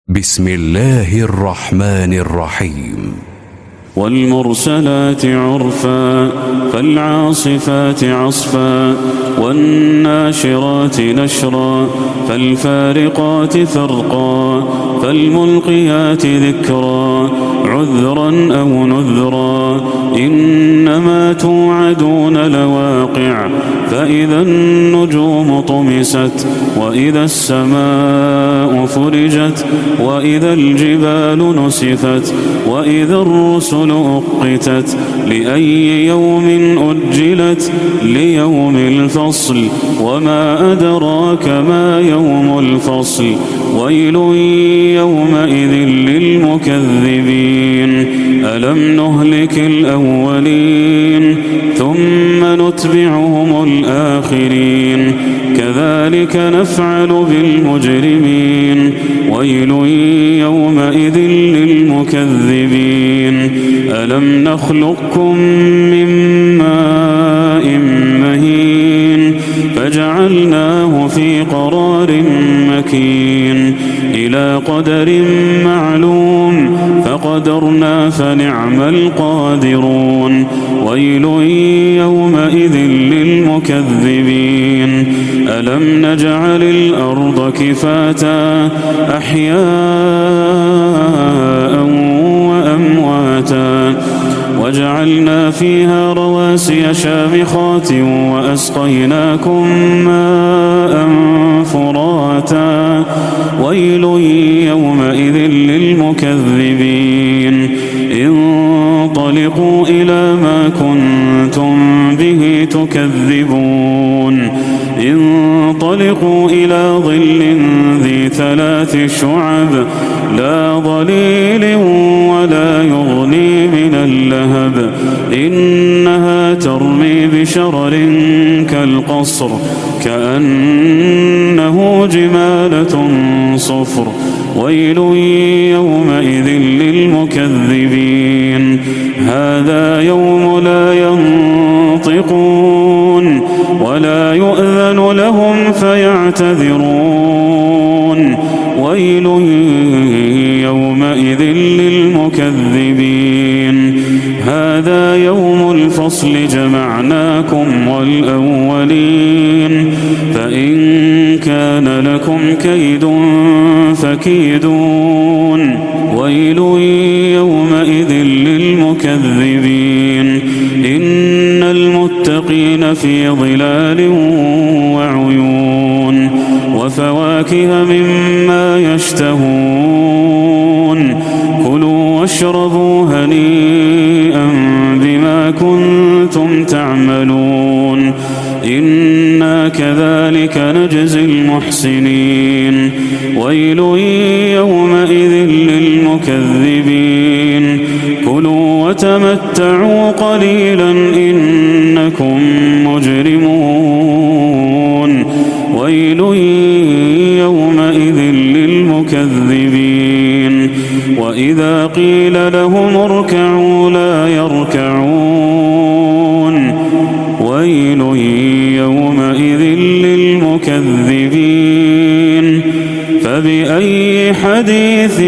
بسم الله الرحمن الرحيم. والمرسلات عرفا فالعاصفات عصفا والناشرات نشرا فالفارقات فرقا فالملقيات ذكرا عذرا أو نذرا إنما توعدون لواقع فإذا النجوم طمست وإذا السماء فرجت وإذا الجبال نسفت وإذا الرسل أقتت لأي يوم أجلت ليوم الفصل وما أدراك ما يوم الفصل ويل يومئذ للمكذبين ألم نهلك الأولين ثم نتبعهم الآخرين كذلك نفعل بالمجرمين ويل يومئذ للمكذبين ألم نخلقكم من ماء مهين فجعلناه في قرار مكين إلى قدر معلوم فقدرنا فنعم القادرون ويل يومئذ للمكذبين ألم نجعل الأرض كفاتا أحياء وأمواتا وجعلنا فيها رواسي شامخات وأسقيناكم ماء فراتا ويل يومئذ للمكذبين انطلقوا إلى ما كنتم به تكذبون انطلقوا إلى ظل ذي 3 شعب لا ظليل ولا يغني من اللهب إنها ترمي بشرر كالقصر كأنه جمالة صفر ويل يومئذ للمكذبين هذا يوم لا ينطقون ولا يؤذن لهم فيعتذرون ويل يومئذ للمكذبين هذا يوم الفصل جمعناكم والأولين فإن كان لكم كيد فكيدون ويل يومئذ للمكذبين إن المتقين في ظلال وعيون وفواكه مما يشتهون كلوا واشربوا هنيئا بما كنتم تعملون إنا كذلك نجزي المحسنين ويل يومئذ للمكذبين كلوا وتمتعوا قليلا إنكم مجرمون ويل يومئذ للمكذبين وإذا قيل لهم اركعوا لا يركعون ويل يومئذ للمكذبين فبأي حديث